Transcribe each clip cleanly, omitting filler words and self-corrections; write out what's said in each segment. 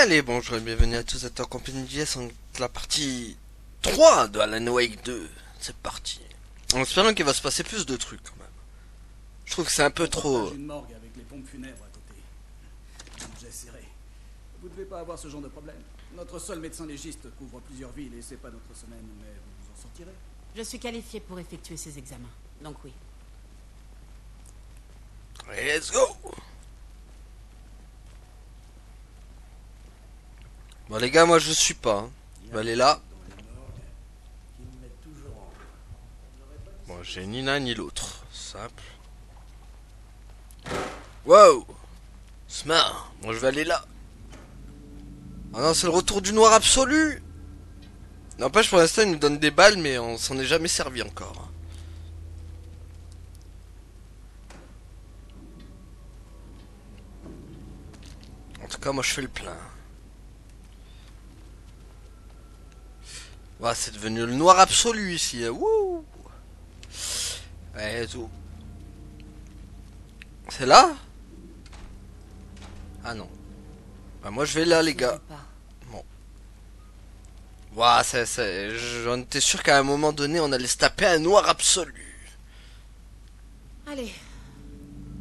Allez, bonjour et bienvenue à tous à en compagnie de JS en la partie 3 de Alan Wake 2. C'est parti. En espérant qu'il va se passer plus de trucs quand même. Je trouve que c'est un peu On trop... partage une morgue avec les pompes funèbres à côté. J'ai serré. Vous devez pas avoir ce genre de problème. Notre seul médecin légiste couvre plusieurs villes et c'est pas notre semaine, mais vous vous en sortirez. Je suis qualifié pour effectuer ces examens, donc oui. Let's go. Bon les gars, moi je suis pas. Hein. Je vais aller là. Bon, j'ai ni l'un ni l'autre. Simple. Wow. Smart. Moi je vais aller là. Ah non, c'est le retour du noir absolu. N'empêche, pour l'instant, il nous donne des balles, mais on s'en est jamais servi encore. En tout cas, moi, je fais le plein. Ouais, c'est devenu le noir absolu ici. Wouh. Ouais, tout. C'est là? Ah non. Bah, moi, je vais là, les gars. Bon. Ouais, j'en étais sûr qu'à un moment donné, on allait se taper un noir absolu. Allez,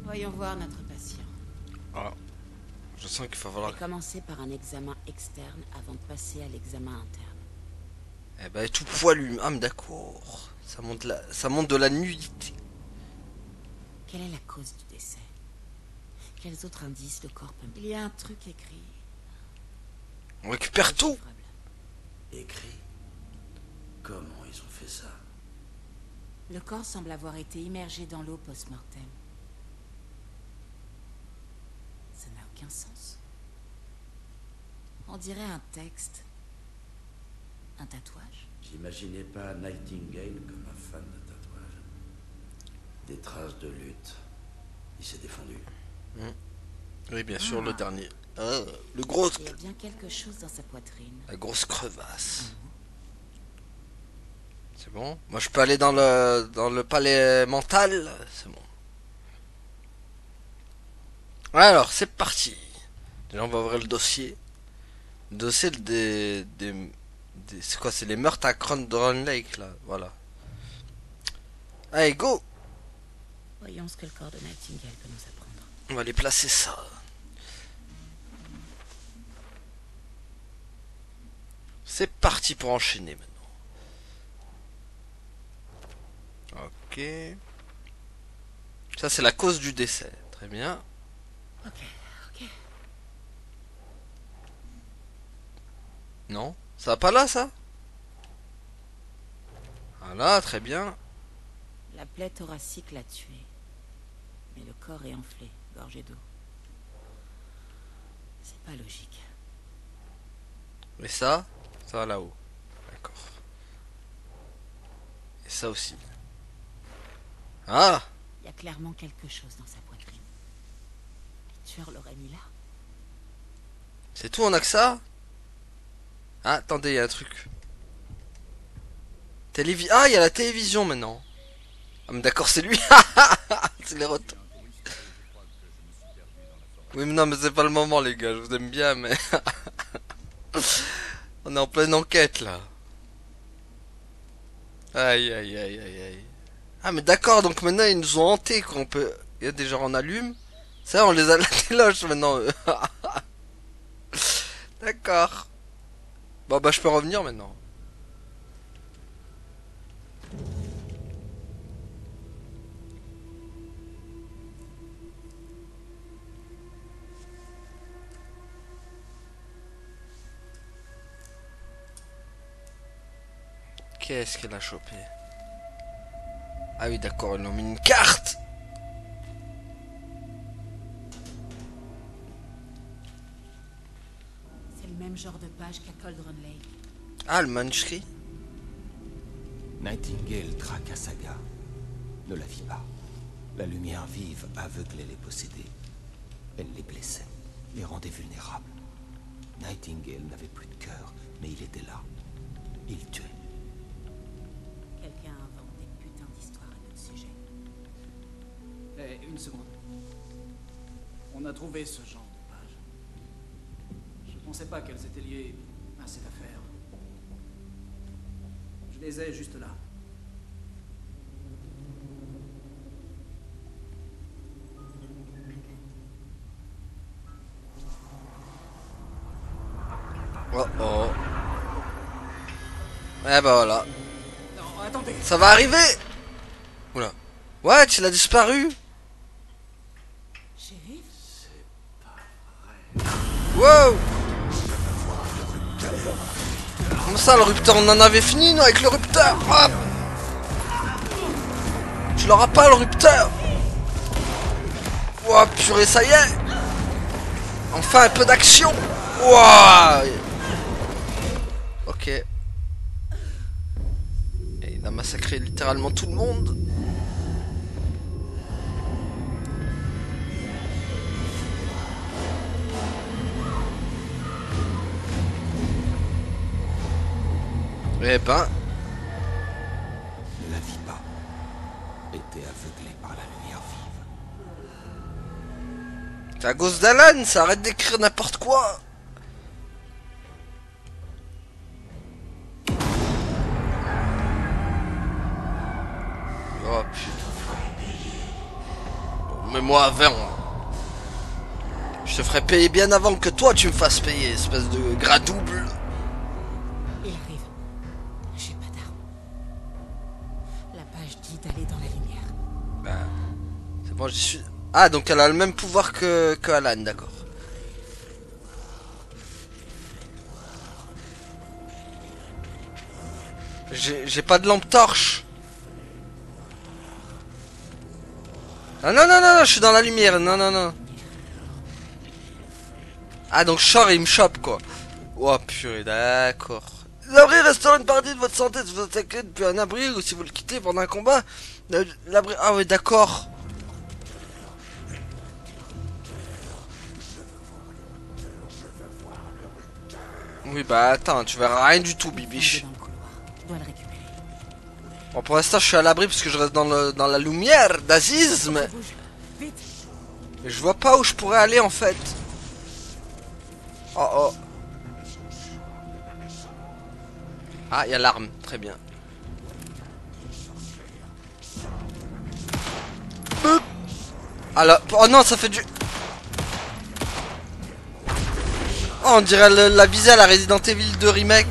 voyons voir notre patient. Ah. Je sens qu'il va On falloir... va commencer par un examen externe avant de passer à l'examen interne. Eh ben, tout poilu. Ah, mais d'accord. Ça monte de la nudité. Quelle est la cause du décès? Quels autres indices le corps peut... Il y a un truc écrit. On récupère tout. Indéchiffrable. Écrit. Comment ils ont fait ça? Le corps semble avoir été immergé dans l'eau post-mortem. Ça n'a aucun sens. On dirait un texte. Un tatouage. J'imaginais pas Nightingale comme un fan de tatouage. Des traces de lutte. Il s'est défendu. Oui, bien sûr, le Ah. dernier. Ah, le gros... Il y a bien quelque chose dans sa poitrine. La grosse crevasse. C'est bon? Moi, je peux aller dans le palais mental. C'est bon. Alors, c'est parti. Déjà, on va ouvrir le dossier. Le dossier c'est quoi? C'est les meurtres à Crandron Lake, là. Voilà. Allez, go! Voyons ce que le corps de Nightingale peut nous apprendre. On va aller placer ça. C'est parti pour enchaîner maintenant. Ok. Ça, c'est la cause du décès. Très bien. Ok. Non? Ça va pas là, ça? Voilà, très bien. La plaie thoracique l'a tué. Mais le corps est enflé, gorgé d'eau. C'est pas logique. Et ça va là-haut. D'accord. Et ça aussi. Ah! Il y a clairement quelque chose dans sa poitrine. Le tueur l'aurait mis là. C'est tout, on a que ça? Ah, attendez, il y a un truc. Ah, il y a la télévision maintenant. Ah, mais d'accord, c'est lui. C'est les retours. Oui, mais non, mais c'est pas le moment, les gars. Je vous aime bien, mais... On est en pleine enquête, là. Aïe, aïe, aïe, aïe, aïe. Ah, mais d'accord, donc maintenant, ils nous ont hantés, quoi. On peut... Il y a des gens en allume. Ça, on les a à la téloge, maintenant. D'accord. Bon, bah, je peux revenir, maintenant. Qu'est-ce qu'elle a chopé? Ah oui, d'accord, ils ont mis une carte. C'est le même genre de page qu'à Cauldron Lake. Ah, le manuscrit. Nightingale traqua Saga. Ne la vit pas. La lumière vive aveuglait les possédés. Elle les blessait, les rendait vulnérables. Nightingale n'avait plus de cœur, mais il était là. Il tuait. Quelqu'un invente des putains d'histoires à notre sujet. Eh, une seconde. On a trouvé ce genre de page. Je Je pensais pas qu'elles étaient liées à cette affaire. Je les ai juste là. Oh oh. Eh bah voilà. Non, attendez. Ça va arriver. Oula. What? Il a disparu. Shérif? Wow. Comment ça le rupteur? On en avait fini nous avec le rupteur. Hop. Tu l'auras pas le rupteur. Ouah purée, ça y est. Enfin un peu d'action. Ouah. Ok. Et il a massacré littéralement tout le monde. Eh ben, Ne la vit pas. Était aveuglé par la lumière vive. c'est à cause d'Alan, ça arrête d'écrire n'importe quoi. Oh putain. Bon, mets-moi à 20. Je te ferai payer bien avant que toi tu me fasses payer, espèce de gras double. Il arrive. J'ai pas d'arme. La page dit d'aller dans la lumière. Bah, c'est bon, j'y suis. Ah, donc elle a le même pouvoir que Alan, d'accord. J'ai pas de lampe torche. Ah non, non, non, non, je suis dans la lumière, non, non, non. Ah, donc je sors et il me chope, quoi. Oh, purée, d'accord. L'abri restaure une partie de votre santé si vous attaquez depuis un abri ou si vous le quittez pendant un combat. L'abri... Ah ouais, d'accord. Oui, bah attends, tu verras rien du tout, bibiche. Dans le couloir. Je dois le récupérer. Bon, pour l'instant, je suis à l'abri parce que je reste dans la lumière d'Aziz, mais... Bouge. Vite. mais je vois pas où je pourrais aller, en fait. Oh, oh. Ah, il y a l'arme, très bien. Alors, oh non, ça fait du... Oh, on dirait la visée à la Resident Evil 2 remake.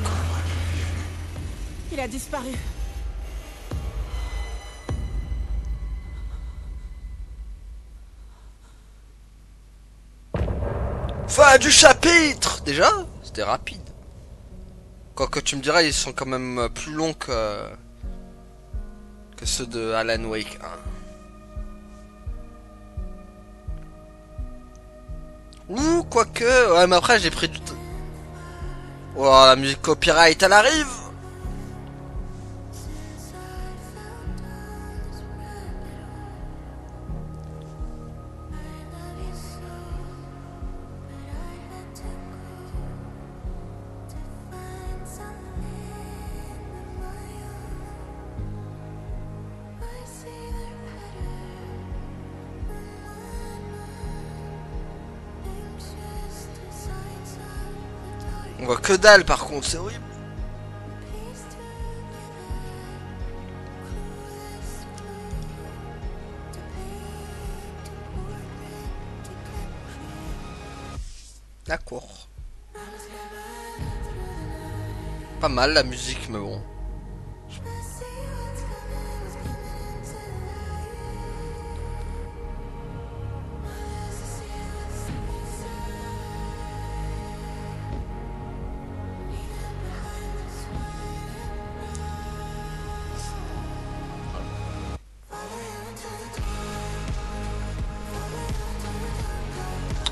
Il a disparu. Fin du chapitre. Déjà, c'était rapide. Quoique tu me diras, ils sont quand même plus longs que ceux de Alan Wake 1. Ouh, quoique... Ouais, mais après, j'ai pris du temps. Oh, la musique copyright, elle arrive. On voit que dalle, par contre, c'est horrible. D'accord. Pas mal la musique, mais bon.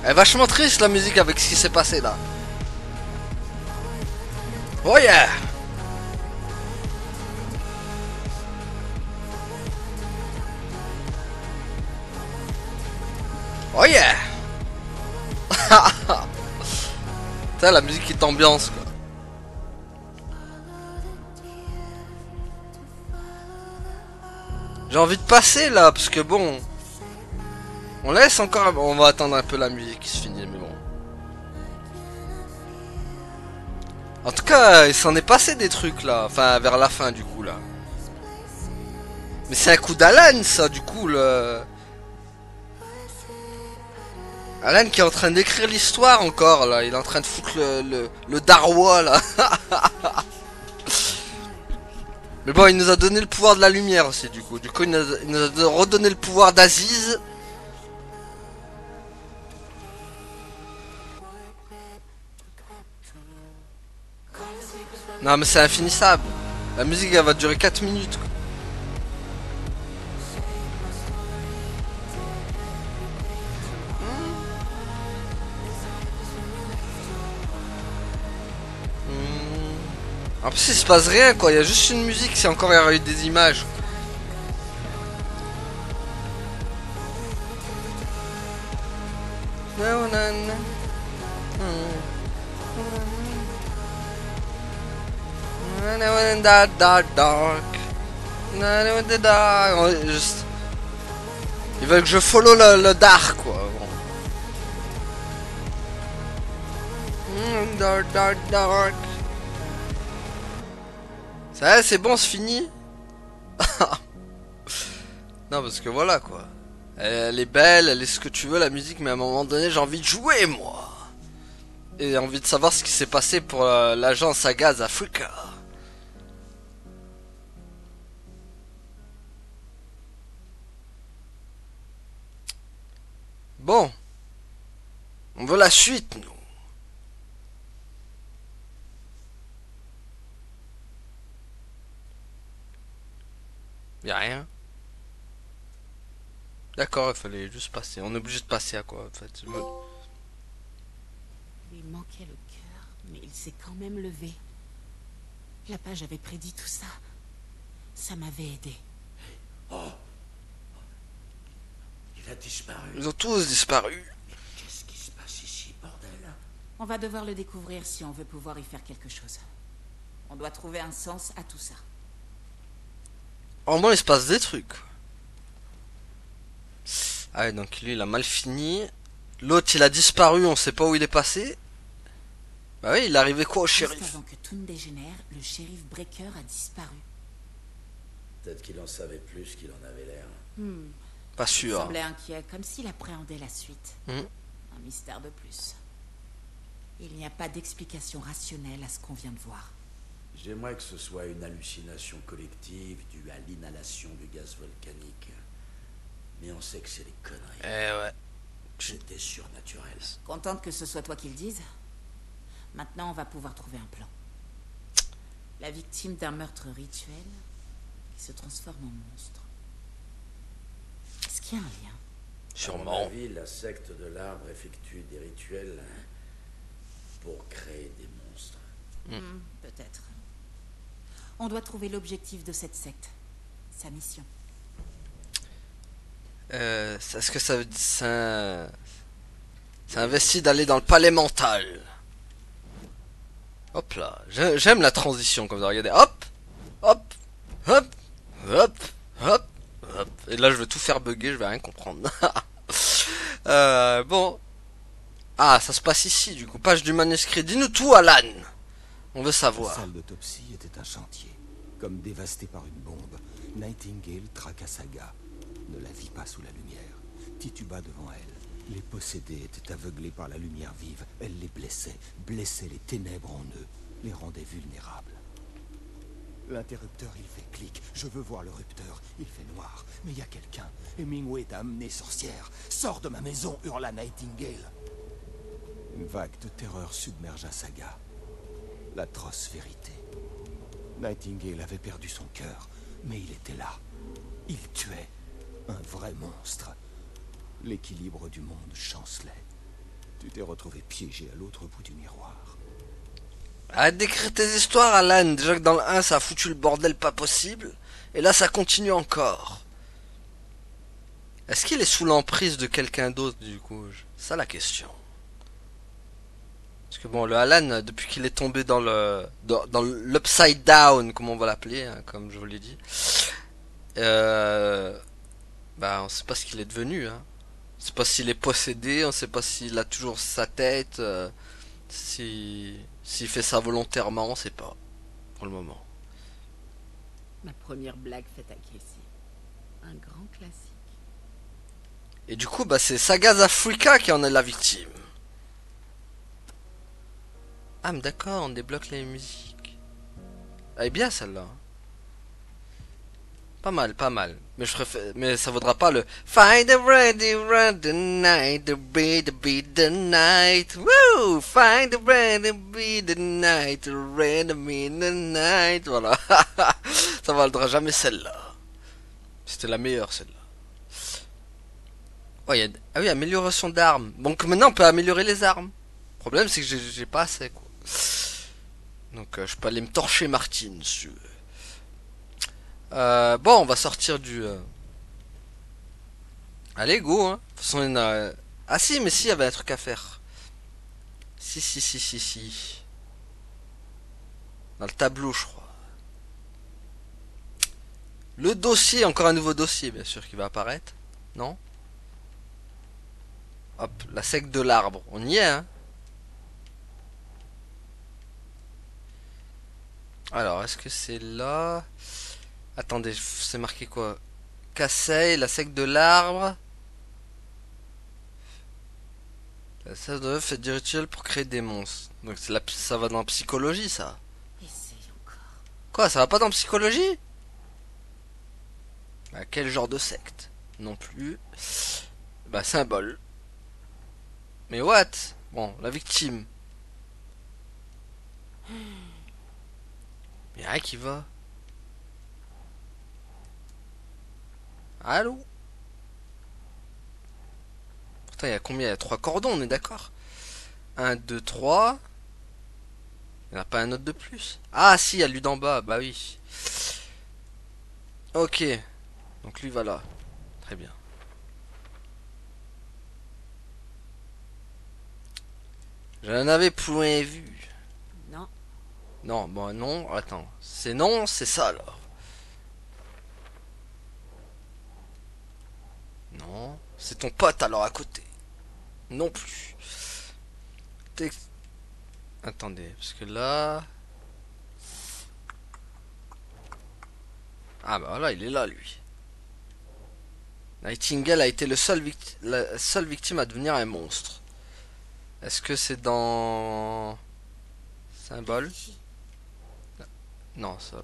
Elle est vachement triste la musique avec ce qui s'est passé là. Oh yeah! Oh yeah! Putain, la musique est ambiance quoi. J'ai envie de passer là parce que bon. On laisse encore. On va attendre un peu la musique qui se finit mais bon. En tout cas, il s'en est passé des trucs là. Enfin, vers la fin du coup là. Mais c'est un coup d'Alan ça du coup le... Alan qui est en train d'écrire l'histoire encore là. Il est en train de foutre le Darwa là. Mais bon, il nous a donné le pouvoir de la lumière aussi du coup. Du coup, il nous a redonné le pouvoir d'Aziz. Non mais c'est infinissable. La musique elle va durer 4 minutes quoi. En plus il se passe rien quoi, il y a juste une musique, c'est encore il y aurait eu des images. Juste... Ils veulent que je follow le dark quoi. Bon. Dark. Ça c'est bon, c'est fini. Non parce que voilà quoi. Elle est belle, elle est ce que tu veux la musique, mais à un moment donné j'ai envie de jouer moi. Et envie de savoir ce qui s'est passé pour l'agence à gaz Africa. Bon. On veut la suite nous. Y'a rien. D'accord, il fallait juste passer. On est obligé de passer à quoi en fait. Il lui manquait le cœur, mais il s'est quand même levé. La page avait prédit tout ça. Ça m'avait aidé. Oh. Il a disparu. Ils ont tous disparu. Qu'est-ce qui se passe ici, bordel? On va devoir le découvrir si on veut pouvoir y faire quelque chose. On doit trouver un sens à tout ça. En moins il se passe des trucs. Ah ouais, donc lui il a mal fini. L'autre il a disparu, on sait pas où il est passé. Bah oui, il est arrivé quoi au shérif? Juste avant que tout ne dégénère, le shérif Breaker a disparu. Peut-être qu'il en savait plus qu'il en avait l'air. Pas Il sûr. semblait inquiet, comme s'il appréhendait la suite. Hmm. Un mystère de plus. Il n'y a pas d'explication rationnelle à ce qu'on vient de voir. J'aimerais que ce soit une hallucination collective due à l'inhalation du gaz volcanique. Mais on sait que c'est des conneries. Eh ouais. C'était surnaturel. Contente que ce soit toi qui le dise. Maintenant, on va pouvoir trouver un plan. La victime d'un meurtre rituel qui se transforme en monstre. Est-ce qu'il y a un lien? À Sûrement. mon avis, la secte de l'arbre effectue des rituels pour créer des monstres. Peut-être. On doit trouver l'objectif de cette secte. Sa mission. Est-ce que ça veut dire ça... C'est investi d'aller dans le palais mental. Hop là. J'aime la transition comme ça. Regardez. Hop. Hop. Hop. Hop. Hop. Hop. Et là je vais tout faire bugger. Je vais rien comprendre. Bon. Ah, ça se passe ici du coup. Page du manuscrit. Dis-nous tout, Alan. On veut La savoir. salle d'autopsie était un chantier. Comme dévastée par une bombe, Nightingale traqua Saga. Ne la vit pas sous la lumière. Tituba devant elle. Les possédés étaient aveuglés par la lumière vive. Elle les blessait, blessait les ténèbres en eux, les rendait vulnérables. L'interrupteur, il fait clic. Je veux voir le rupteur. Il fait noir. Mais il y a quelqu'un. Hemingway t'a amené, sorcière. Sors de ma maison, hurla Nightingale. Une vague de terreur submergea Saga. L'atroce vérité. Nightingale avait perdu son cœur, mais il était là. Il tuait. Un vrai monstre. L'équilibre du monde chancelait. Tu t'es retrouvé piégé à l'autre bout du miroir. Arrête d'écrire tes histoires, Alan. Déjà que dans le 1, ça a foutu le bordel pas possible. Et là, ça continue encore. Est-ce qu'il est sous l'emprise de quelqu'un d'autre, du coup? C'est ça la question. Parce que bon, le Alan, depuis qu'il est tombé dans l'upside down, comme on va l'appeler, hein, comme je vous l'ai dit, bah, on sait pas ce qu'il est devenu, hein. On sait pas s'il est possédé, on sait pas s'il a toujours sa tête, si... S'il fait ça volontairement, on sait pas. Pour le moment. Ma première blague faite à Casey. Un grand classique. Et du coup, bah c'est Saga Africa qui en est la victime. Ah mais d'accord, on débloque les musiques. Elle est bien celle-là. Pas mal, pas mal. Mais je préfère, mais ça vaudra pas le Find the ready run the night, the beat the night. Woo! Find the ready beat the night, the ready beat the night. Voilà. Ça vaudra jamais celle-là. C'était la meilleure celle-là. Oh, ah oui, amélioration d'armes. Donc maintenant on peut améliorer les armes. Le problème c'est que j'ai pas assez quoi. Donc je peux aller me torcher Martine si tu veux. Bon, on va sortir du... Allez, go, hein. De toute façon, il y en a... Ah si, mais si, il y avait un truc à faire. Si. Dans le tableau, je crois. Le dossier, encore un nouveau dossier, bien sûr, qui va apparaître. Non? Hop, la secte de l'arbre. On y est, hein. Alors, est-ce que c'est là? Attendez, c'est marqué quoi? Casseille, la secte de l'arbre. La secte de fait du rituel pour créer des monstres. Donc ça va dans la psychologie, ça. Essaye encore. Quoi, ça va pas dans la psychologie? Bah, quel genre de secte? Non plus. Bah, symbole. Mais what? Bon, la victime. Y'a rien qui va. Allô? Pourtant, il y a combien? Il y a 3 cordons, on est d'accord? 1, 2, 3. Il n'y en a pas un autre de plus. Ah, si, il y a lui d'en bas. Bah oui. Ok. Donc lui, voilà. Très bien. J'en avais point vu. Non. Non, bon, non. Attends. C'est non, c'est ça, alors. Non. C'est ton pote, alors, à côté. Non plus. Attendez, parce que là... Ah bah voilà, il est là, lui. Nightingale a été la seule victime à devenir un monstre. Est-ce que c'est dans... Symbole? Non, ça...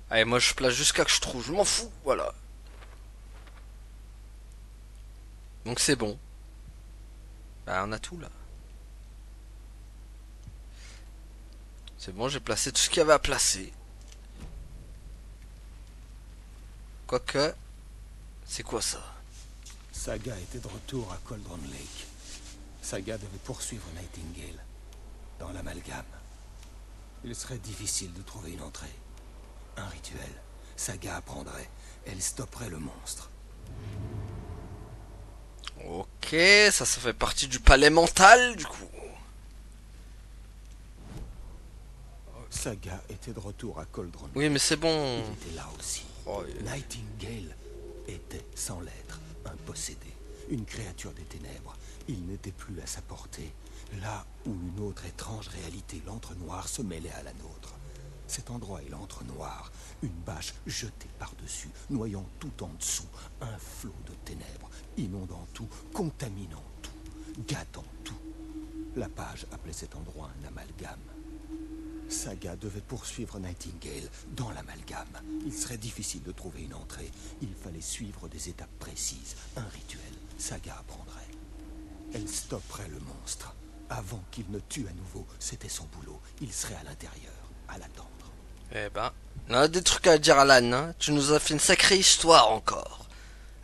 Allez, moi je place jusqu'à que je trouve, je m'en fous, voilà. Donc c'est bon. Bah on a tout là. C'est bon, j'ai placé tout ce qu'il y avait à placer. Quoique... C'est quoi ça? Saga était de retour à Cauldron Lake. Saga devait poursuivre Nightingale dans l'amalgame. Il serait difficile de trouver une entrée. Un rituel. Saga apprendrait. Elle stopperait le monstre. Ok, ça fait partie du palais mental, du coup. Saga était de retour à Cauldron. Oui, mais c'est bon. Il était là aussi. Oh, Nightingale était, sans l'être, un possédé. Une créature des ténèbres. Il n'était plus à sa portée. Là où une autre étrange réalité, l'entre-noir, se mêlait à la nôtre. Cet endroit est l'entre-noir. Une bâche jetée par-dessus, noyant tout en dessous. Un flot de ténèbres, inondant tout, contaminant tout, gâtant tout. La page appelait cet endroit un amalgame. Saga devait poursuivre Nightingale dans l'amalgame. Il serait difficile de trouver une entrée. Il fallait suivre des étapes précises. Un rituel. Saga apprendrait. Elle stopperait le monstre. Avant qu'il ne tue à nouveau, c'était son boulot. Il serait à l'intérieur, à l'attendre. Eh ben, on a des trucs à dire, Alan. Hein. Tu nous as fait une sacrée histoire encore.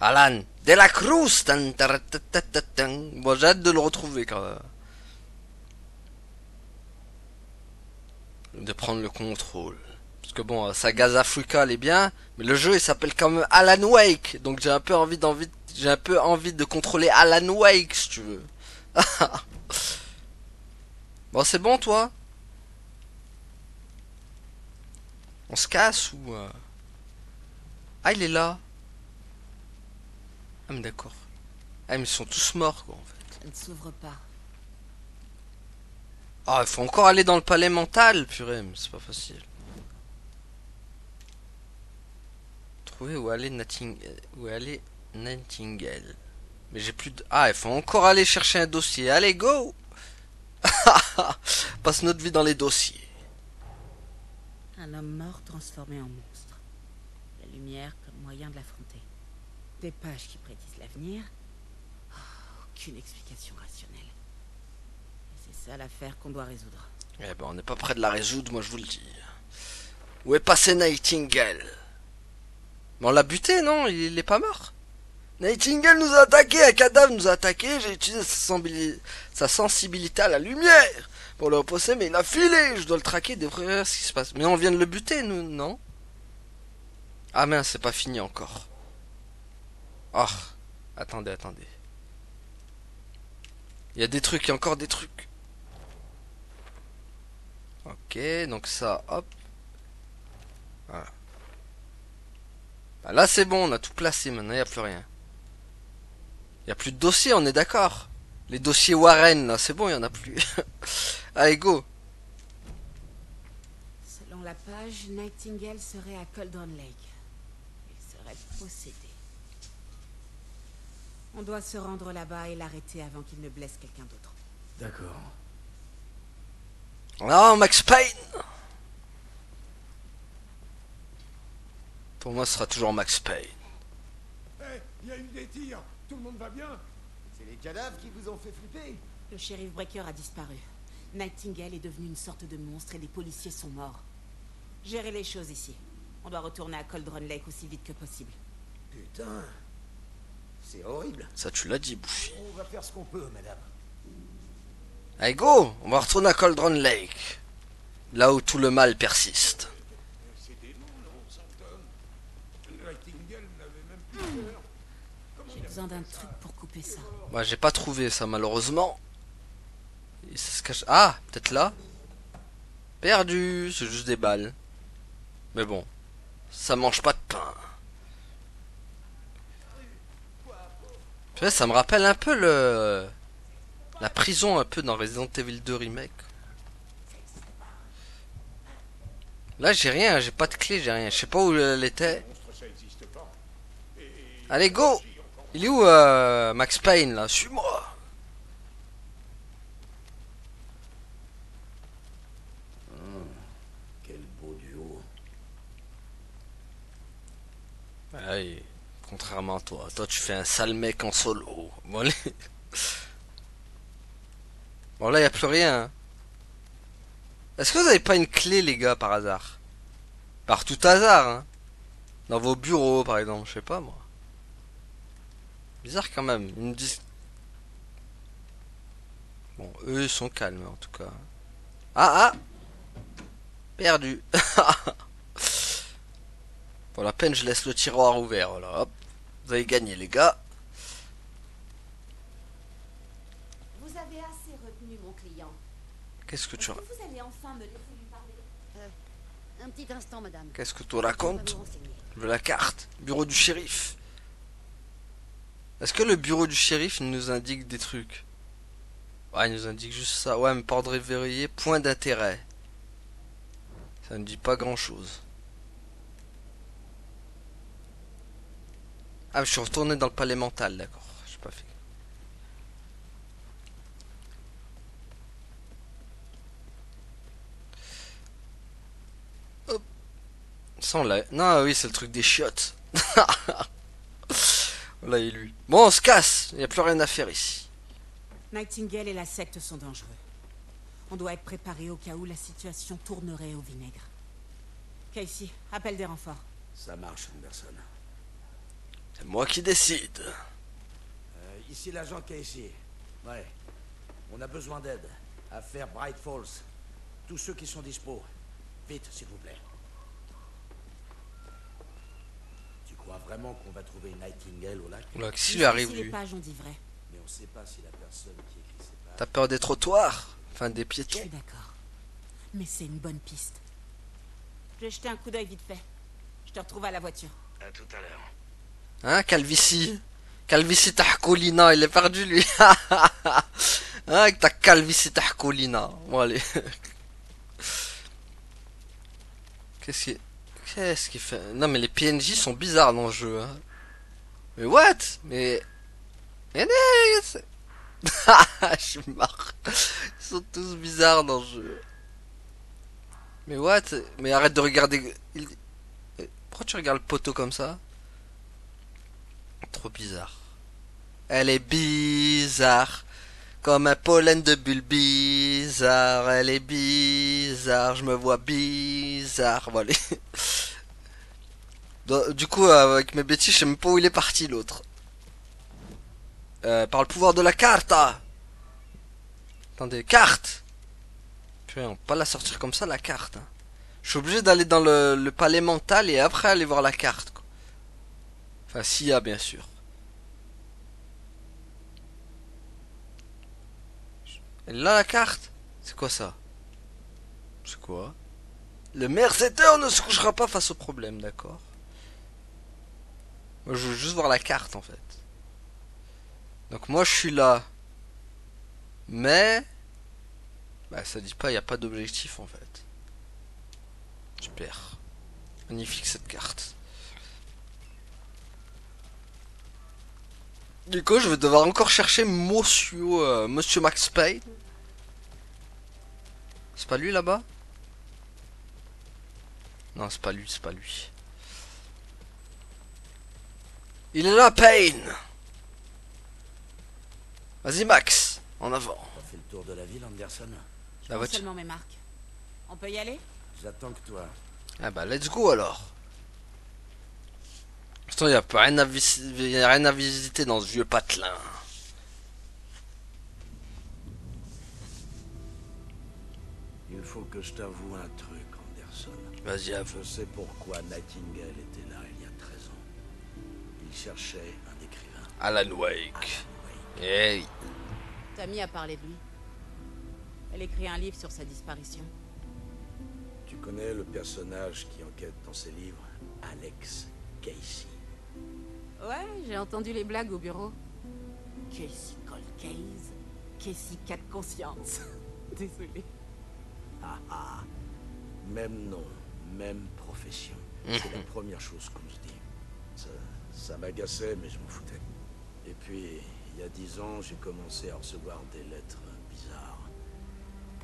Alan, de la Cruz. Bon, j'ai hâte de le retrouver quand même. De prendre le contrôle. Parce que bon, Saga Africa elle est bien, mais le jeu il s'appelle quand même Alan Wake, donc j'ai un peu envie de contrôler Alan Wake si tu veux. Bon, c'est bon toi? On se casse ou Ah, il est là. Ah mais d'accord. Ah mais ils sont tous morts quoi en fait. Ça ne s'ouvre pas. Ah, il faut encore aller dans le palais mental, purée, mais c'est pas facile. Trouver où aller Nightingale. Mais j'ai plus de... Ah, il faut encore aller chercher un dossier. Allez, go. Passe notre vie dans les dossiers. Un homme mort transformé en monstre. La lumière comme moyen de l'affronter. Des pages qui prédisent l'avenir. Oh, aucune explication rationnelle. Et c'est ça l'affaire qu'on doit résoudre. Eh ben, on n'est pas près de la résoudre, moi je vous le dis. Où est passé Nightingale? Mais on l'a buté, non? Il est pas mort? Nightingale nous a attaqué, un cadavre nous a attaqué, j'ai utilisé sa sensibilité à la lumière pour le repousser, mais il a filé, je dois le traquer, découvrir ce qui se passe. Mais on vient de le buter, nous, non? Ah mince, c'est pas fini encore. Oh, attendez. Il y a des trucs, il y a encore des trucs. Ok, donc ça, hop. Voilà. Ah, là c'est bon, on a tout placé, maintenant il n'y a plus rien. Il n'y a plus de dossiers, on est d'accord. Les dossiers Warren, là, c'est bon, il n'y en a plus. Allez, go. Selon la page, Nightingale serait à Cauldron Lake. Il serait possédé. On doit se rendre là-bas et l'arrêter avant qu'il ne blesse quelqu'un d'autre. D'accord. Non, Max Payne. Pour moi, ce sera toujours Max Payne. Hé, il y a eu des tirs. Tout le monde va bien? C'est les cadavres qui vous ont fait flipper? Le shérif Breaker a disparu. Nightingale est devenu une sorte de monstre et les policiers sont morts. Gérez les choses ici. On doit retourner à Cauldron Lake aussi vite que possible. Putain. C'est horrible. Ça, tu l'as dit, Bouchy. On va faire ce qu'on peut, madame. Allez, go. On va retourner à Cauldron Lake. Là où tout le mal persiste. C'est des noms, là, on s'entend. Nightingale n'avait même plus peur. J'ai besoin d'un truc pour couper ça. Moi, j'ai pas trouvé ça, malheureusement. Et ça se cache... Ah, peut-être là. Perdu. C'est juste des balles. Mais bon. Ça mange pas de pain. Tu vois, ça me rappelle un peu la prison un peu dans Resident Evil 2 Remake. Là j'ai rien, j'ai pas de clé, j'ai rien. Je sais pas où elle était. Ça n'existe pas. Allez go. Il est où Max Payne là? Suis-moi. Quel beau duo. Allez, contrairement à toi. Toi tu fais un sale mec en solo. Bon, allez. Bon là y a plus rien. Hein. Est-ce que vous avez pas une clé les gars par hasard? Par tout hasard hein. Dans vos bureaux par exemple, je sais pas moi. Bizarre quand même, ils me disent... Bon, eux ils sont calmes en tout cas. Ah. Perdu. Pour la peine je laisse le tiroir ouvert, voilà, hop. Vous avez gagné les gars. Vous avez assez retenu mon client. Qu'est-ce que tu Est-ce que vous allez enfin me laisser lui parler? Un petit instant, madame. Qu'est-ce que tu On va racontes? vous renseigner. Je veux la carte. Bureau du shérif. Est-ce que le bureau du shérif nous indique des trucs? Ouais, il nous indique juste ça. Ouais, mais pas ordre verrouillé, point d'intérêt. Ça ne dit pas grand chose. Ah, je suis retourné dans le palais mental, d'accord. J'ai pas fait. Hop. Sans la... Non, oui, c'est le truc des chiottes. Voilà, et lui. Bon, on se casse. Il n'y a plus rien à faire ici. Nightingale et la secte sont dangereux. On doit être préparé au cas où la situation tournerait au vinaigre. Casey, appelle des renforts. Ça marche, Anderson. C'est moi qui décide. Ici l'agent Casey. Ouais. On a besoin d'aide. Affaire Bright Falls. Tous ceux qui sont dispo. Vite, s'il vous plaît. Tu crois vraiment qu'on va trouver Nightingale au lac? Oula, qu'est-ce qui lui arrive, Si les lui? pages ont dit vrai. Mais on sait pas si la personne qui écrit ces pages... T'as peur des trottoirs? Enfin, des Je piétons. suis d'accord. Mais c'est une bonne piste. Je vais jeter un coup d'œil vite fait. Je te retrouve à la voiture. À tout à l'heure. Hein, Calvici? Calvici Tahkoulina, il est perdu, lui. Hein, avec ta calvitie tahkolina. Bon allez. Qu'est-ce qu'il fait? Non mais les PNJ sont bizarres dans le jeu. Hein. Mais what? Mais je suis marre. Ils sont tous bizarres dans le jeu. Mais what? Mais arrête de regarder. Pourquoi tu regardes le poteau comme ça? Trop bizarre. Elle est bizarre. Comme un pollen de bulle bizarre. Elle est bizarre. Je me vois bizarre. Voilà. Du coup, avec mes bêtises, je sais même pas où il est parti l'autre. Par le pouvoir de la carte. Attendez, carte. Putain, on peut pas la sortir comme ça la carte. Hein. Je suis obligé d'aller dans le palais mental et après aller voir la carte. Quoi. Enfin, s'il y a bien sûr. Et là la carte. C'est quoi ça? C'est quoi? Le mercenaire ne se couchera pas face au problème, d'accord. Moi je veux juste voir la carte en fait. Donc moi je suis là. Mais bah ça dit pas, il n'y a pas d'objectif en fait. Super. Magnifique cette carte. Du coup je vais devoir encore chercher Monsieur Max Payne. C'est pas lui là-bas? Non c'est pas lui, c'est pas lui. Il est là Payne. Vas-y Max, en avant. On fait le tour de la ville, Anderson. Je prends seulement mes marques. On peut y aller? J'attends que toi. Ah bah let's go alors. Pourtant il n'y a rien à visiter dans ce vieux patelin. Il faut que je t'avoue un truc, Anderson. Vas-y avoue. Je sais pourquoi Nightingale était là il y a 13 ans. Il cherchait un écrivain. Alan Wake. Hey. Tammy a parlé de lui. Elle écrit un livre sur sa disparition. Tu connais le personnage qui enquête dans ses livres? Alex Casey. Ouais, j'ai entendu les blagues au bureau. Casey Cold Case. Casey 4 conscience. Désolé. Ah ah. Même nom, même profession. C'est la première chose qu'on se dit. Ça m'agaçait, mais je m'en foutais. Et puis, il y a 10 ans, j'ai commencé à recevoir des lettres bizarres.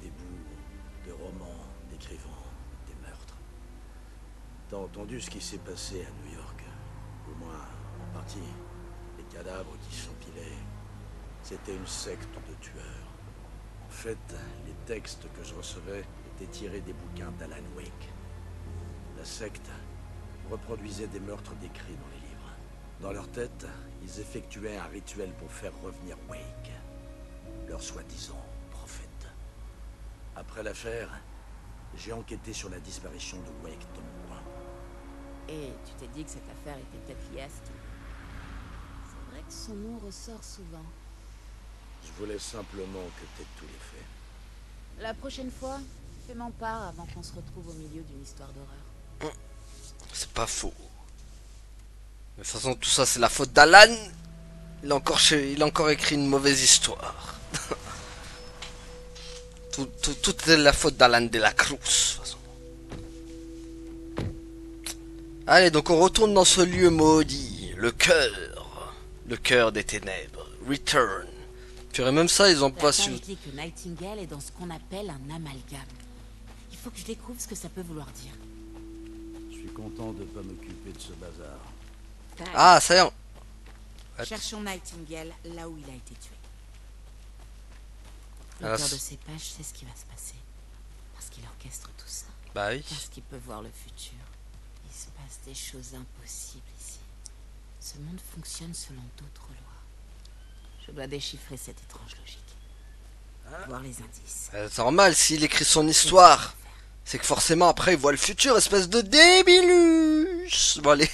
Des bouts de romans décrivant des meurtres. T'as entendu ce qui s'est passé à New York? Au moins, en partie. Les cadavres qui s'empilaient. C'était une secte de tueurs. En fait, les textes que je recevais étaient tirés des bouquins d'Alan Wake. La secte reproduisait des meurtres décrits dans les livres. Dans leur tête, ils effectuaient un rituel pour faire revenir Wake, leur soi-disant prophète. Après l'affaire, j'ai enquêté sur la disparition de Wake dans mon coin. Et tu t'es dit que cette affaire était peut-être liée à ce type. C'est vrai que son nom ressort souvent. Je voulais simplement que t'aies tous les faits. La prochaine fois, fais-m'en part avant qu'on se retrouve au milieu d'une histoire d'horreur. C'est pas faux. De toute façon, tout ça, c'est la faute d'Alan. Il a encore écrit une mauvaise histoire. tout est la faute d'Alan de la Cruz. De toute façon. Allez, donc on retourne dans ce lieu maudit. Le cœur des ténèbres. Return. Puis même ça, ils ont pas su. dit que Nightingale est dans ce qu'on appelle un amalgame. Il faut que je découvre ce que ça peut vouloir dire. Je suis content de pas m'occuper de ce bazar. Ah, ça y est. Cherchons Nightingale là où il a été tué. Alors, L'auteur de ces pages sait ce qui va se passer. Parce qu'il orchestre tout ça. Bah oui. Parce qu'il peut voir le futur. Il se passe des choses impossibles ici. Ce monde fonctionne selon d'autres lois. Je dois déchiffrer cette étrange logique. Voir les indices. C'est normal, s'il écrit son histoire, c'est que forcément après il voit le futur, espèce de débilus. Bon allez.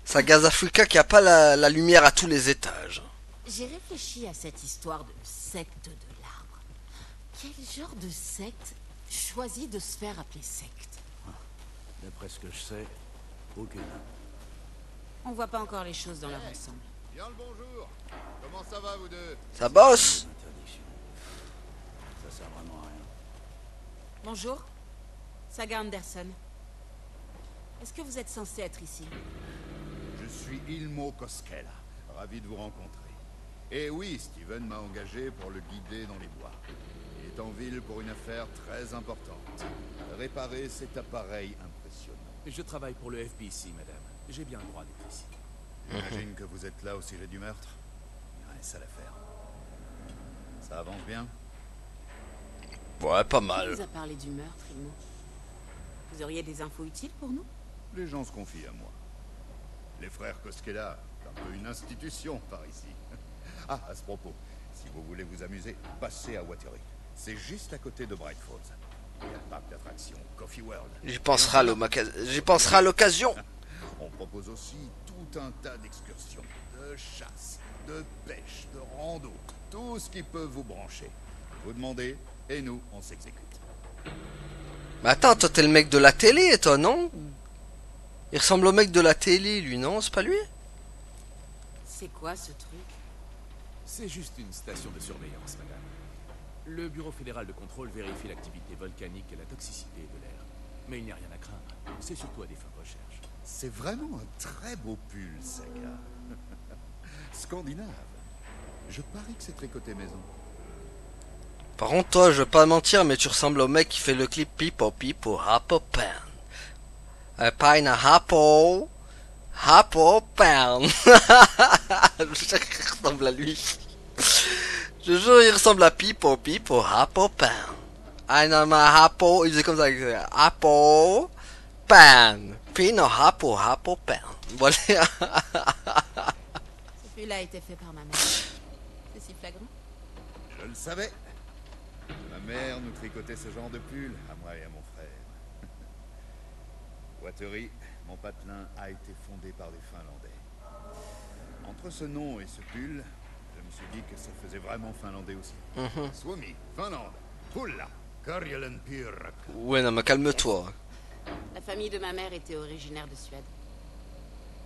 C'est Gazafruka qui a pas la lumière à tous les étages. J'ai réfléchi à cette histoire de secte de l'arbre. Quel genre de secte choisit de se faire appeler secte? D'après ce que je sais, aucune. On voit pas encore les choses dans leur ensemble. Bien le bonjour. Comment ça va, vous deux? Ça bosse. Bonjour. Saga Anderson. Est-ce que vous êtes censé être ici? Je suis Ilmo Koskela. Ravi de vous rencontrer. Et oui, Steven m'a engagé pour le guider dans les bois. Il est en ville pour une affaire très importante. Réparer cet appareil impressionnant. Je travaille pour le FBC, madame. J'ai bien le droit d'être ici. J'imagine que vous êtes là au sujet du meurtre. Ouais, ça l'affaire. Ça avance bien? Ouais, pas Qui mal. vous a parlé du meurtre, Ilmo? Vous auriez des infos utiles pour nous? Les gens se confient à moi. Les frères Koskela, un peu une institution par ici. Ah, à ce propos, si vous voulez vous amuser, passez à Watery. C'est juste à côté de Bright Falls. Il y a le parc d'attractions Coffee World. J'y penserai à l'occasion. On propose aussi tout un tas d'excursions, de chasse, de pêche, de rando, tout ce qui peut vous brancher. Vous demandez, et nous, on s'exécute. Mais attends, toi t'es le mec de la télé, toi, non? Il ressemble au mec de la télé, lui, non? C'est pas lui? C'est quoi ce truc? C'est juste une station de surveillance, madame. Le Bureau fédéral de contrôle vérifie l'activité volcanique et la toxicité de l'air. Mais il n'y a rien à craindre. C'est surtout à des fins de recherche. C'est vraiment un très beau pull, Saga. Scandinave. Je parie que c'est tricoté maison. Par contre, toi, je vais pas mentir, mais tu ressembles au mec qui fait le clip Pipo Pipo Hapo Pan. Pine Hapo. Hapo Pan. Je sais qu'il ressemble à lui. Je jure, il ressemble à Pipo Pipo Hapo Pan. Ainama Hapo. Il faisait comme ça. Hapo Pan. Pino Hapo Hapo Pan. Voilà. Ce pull a été fait par ma mère. C'est si flagrant. Je le savais. Ma mère nous tricotait ce genre de pull, à moi et à mon frère. Watery, mon patelin, a été fondé par des Finlandais. Entre ce nom et ce pull, je me suis dit que ça faisait vraiment finlandais aussi. Suomi, Finlande, Pulla, Karjalan-Piirakka. Ouais, non, mais calme-toi. La famille de ma mère était originaire de Suède.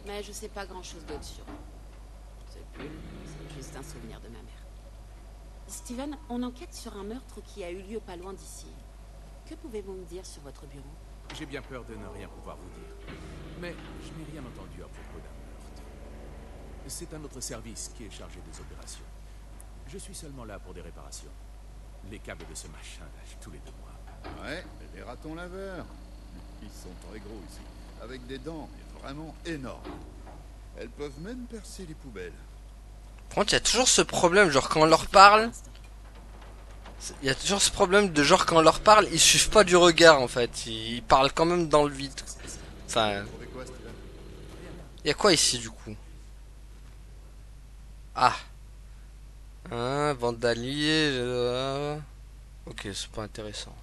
Mais je sais pas grand-chose d'autre sur eux. Ce pull, c'est juste un souvenir de ma mère. Steven, on enquête sur un meurtre qui a eu lieu pas loin d'ici. Que pouvez-vous me dire sur votre bureau? J'ai bien peur de ne rien pouvoir vous dire. Mais je n'ai rien entendu à propos d'un meurtre. C'est un autre service qui est chargé des opérations. Je suis seulement là pour des réparations. Les câbles de ce machin lâchent tous les 2 mois. Ouais, des ratons laveurs. Ils sont très gros ici, avec des dents vraiment énormes. Elles peuvent même percer les poubelles. Par contre, il y a toujours ce problème, genre quand on leur parle, il y a toujours ce problème de genre quand on leur parle, ils suivent pas du regard en fait, ils parlent quand même dans le vide. Enfin, Trouvez quoi, Steven? il y a quoi ici du coup? Ah, vandalier. Ok, c'est pas intéressant.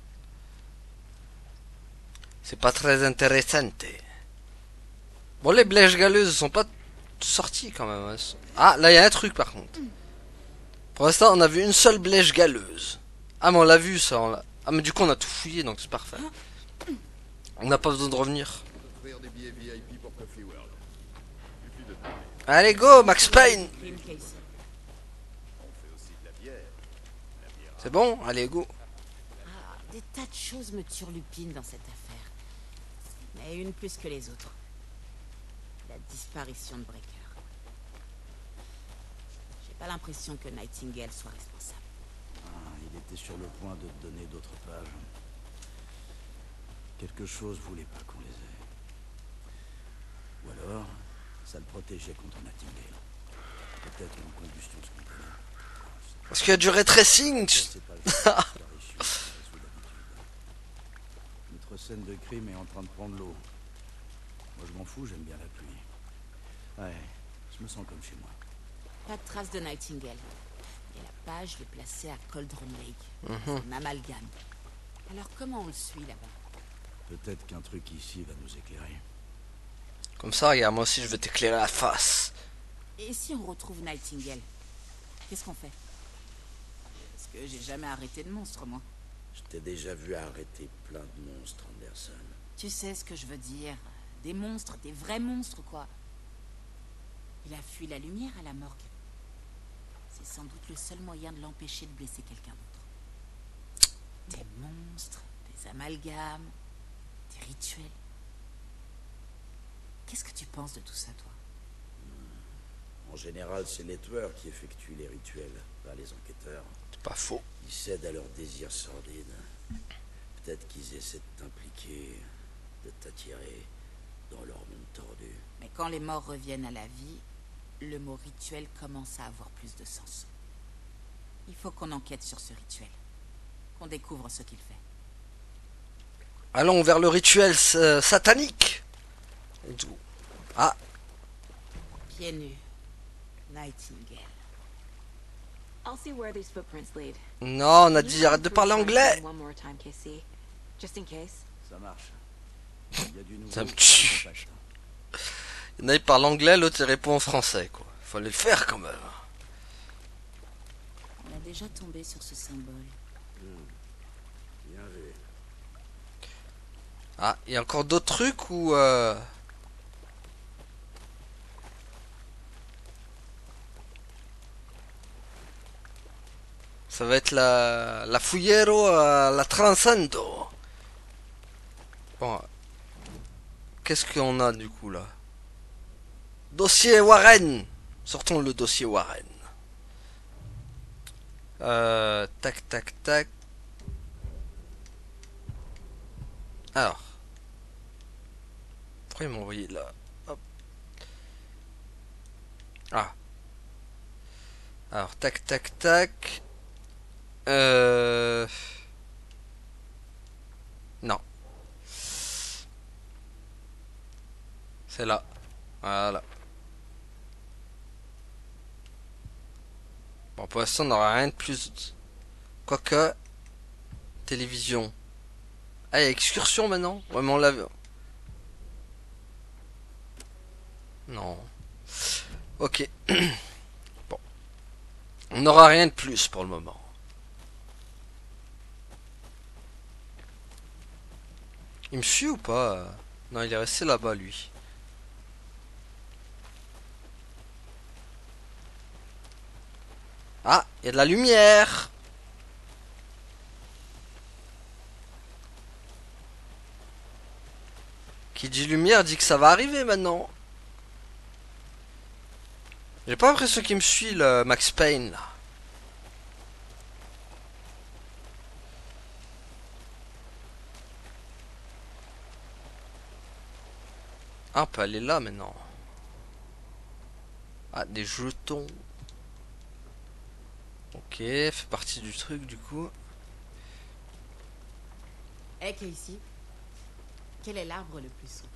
C'est pas très intéressant. Bon, les blèches galeuses sont pas sorties quand même. Hein. Ah, là il y a un truc par contre. Pour l'instant, on a vu une seule blèche galeuse. Ah, mais on l'a vu ça. Ah, mais du coup, on a tout fouillé donc c'est parfait. On n'a pas besoin de revenir. Offrir des billets VIP pour Coffee World. Suffit de demander. Allez, go, Max Payne. Lynn Casey. On fait aussi de la bière. C'est bon? Allez, go. Ah, des tas de choses me turlupinent dans cette affaire. Mais une plus que les autres. La disparition de Breaker. J'ai pas l'impression que Nightingale soit responsable. Ah, il était sur le point de te donner d'autres pages. Quelque chose voulait pas qu'on les ait. Ou alors, ça le protégeait contre Nightingale. Peut-être une combustion spontanée. Parce qu'il y a du ray tracing. C'est pas le genre d'histoire issue qu'on résout d'habitude. Notre scène de crime est en train de prendre l'eau. Moi je m'en fous, j'aime bien la pluie. Ouais, je me sens comme chez moi. Pas de trace de Nightingale. Et la page est placée à Cauldron Lake. C'est un amalgame. Alors comment on le suit là-bas? Peut-être qu'un truc ici va nous éclairer. Comme ça, regarde, moi aussi je vais t'éclairer la face. Et si on retrouve Nightingale? Qu'est-ce qu'on fait? Parce que j'ai jamais arrêté de monstre, moi. Je t'ai déjà vu arrêter plein de monstres, Anderson. Tu sais ce que je veux dire. Des monstres, des vrais monstres, quoi. Il a fui la lumière à la morgue. C'est sans doute le seul moyen de l'empêcher de blesser quelqu'un d'autre. Des monstres, des des amalgames, des rituels. Qu'est-ce que tu penses de tout ça, toi? En général, c'est les tueurs qui effectuent les rituels, pas les enquêteurs. C'est pas faux. Ils cèdent à leurs désirs sordides. Peut-être qu'ils essaient de t'impliquer, de t'attirer dans leur monde tordu. Mais quand les morts reviennent à la vie, le mot rituel commence à avoir plus de sens. Il faut qu'on enquête sur ce rituel, qu'on découvre ce qu'il fait. Allons vers le rituel satanique. Et tout. Ah, Pieds nus, Nightingale. I'll see where these footprints lead. non, on a dit arrête de parler anglais. One more time, Casey. Just in case. Ça marche. Il y a du nouveau. Ça me tue. Il y en a qui parlent anglais, l'autre il répond en français, quoi. Fallait le faire quand même. On a déjà tombé sur ce symbole. Bien vu. Ah, il y a encore d'autres trucs ou ça va être la Fouillero à la Transcendo. Bon. Qu'est-ce qu'on a du coup là? Dossier Warren. Sortons le dossier Warren. Tac tac tac. Alors. Pourquoi il m'a envoyé là? Hop. Ah. Alors tac tac tac. Non. C'est là. Voilà. Bon, pour l'instant, on n'aura rien de plus. Quoique. Télévision. Ah, il y a excursion maintenant? Ouais, mais on l'a vu. Non. Ok. Bon. On n'aura rien de plus pour le moment. Il me suit ou pas? Non, il est resté là-bas, lui. Ah, il y a de la lumière. Qui dit lumière dit que ça va arriver maintenant. J'ai pas l'impression qu'il me suit, le Max Payne, là. Ah, on peut aller là maintenant. Ah, des jetons. Ok, fait partie du truc du coup. Hey Casey, quel est l'arbre le plus souple?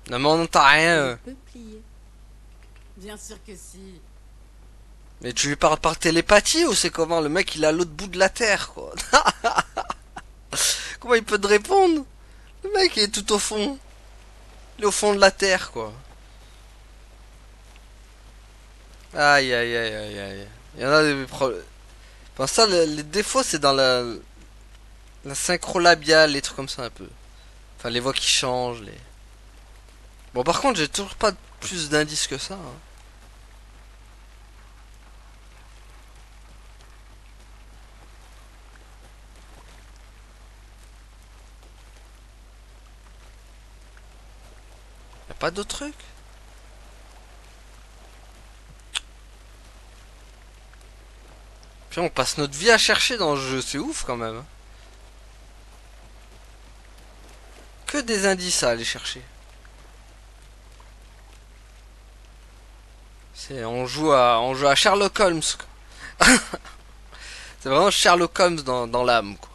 Non mais on n'entend rien. Le peuplier. Bien sûr que si. Mais tu lui parles par télépathie ou c'est comment? Le mec il est à l'autre bout de la terre quoi. Comment il peut te répondre? Le mec il est tout au fond. Il est au fond de la terre quoi. Aïe aïe aïe aïe aïe. Il y en a des problèmes. Enfin ça les défauts c'est dans la synchro labiale, les trucs comme ça un peu. Enfin les voix qui changent, les... Bon par contre j'ai toujours pas plus d'indices que ça. Hein. Y'a pas d'autres trucs? Puis on passe notre vie à chercher dans le jeu, c'est ouf quand même. Que des indices à aller chercher. C'est on joue à Sherlock Holmes. C'est vraiment Sherlock Holmes dans l'âme quoi.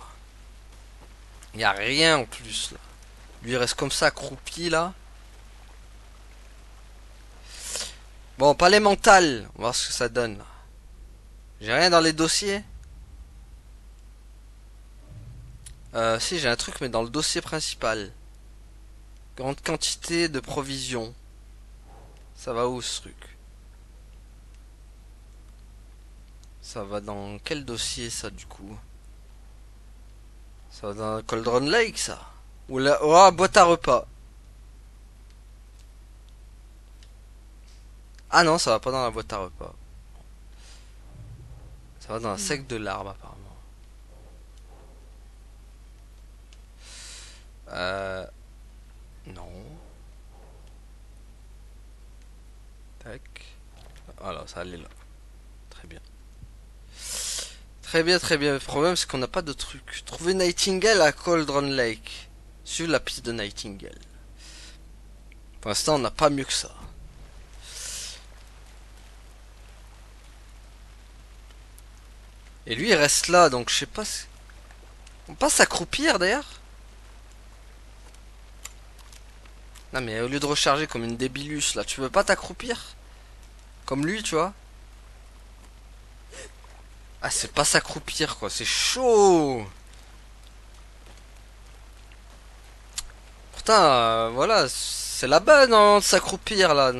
Il y a rien en plus là. Lui il reste comme ça accroupi là. Bon, palais mental, on va voir ce que ça donne là. J'ai rien dans les dossiers. Si j'ai un truc mais dans le dossier principal. Grande quantité de provisions. Ça va où ce truc? Ça va dans quel dossier ça du coup? Ça va dans Cauldron Lake ça? Ou la oh, boîte à repas. Ah non, ça va pas dans la boîte à repas. Ça va dans la sec de l'arbre apparemment. Non. Tac. Voilà, ça allait là. Très bien. Très bien, très bien. Le problème, c'est qu'on n'a pas de truc. Trouver Nightingale à Cauldron Lake. Sur la piste de Nightingale. Pour l'instant, on n'a pas mieux que ça. Et lui, il reste là, donc je sais pas si... On passe s'accroupir, d'ailleurs. Non, mais au lieu de recharger comme une débilus, là, tu veux pas t'accroupir? Comme lui, tu vois? Ah, c'est pas s'accroupir, quoi. C'est chaud. Pourtant, voilà, c'est la bonne, hein, de s'accroupir, là.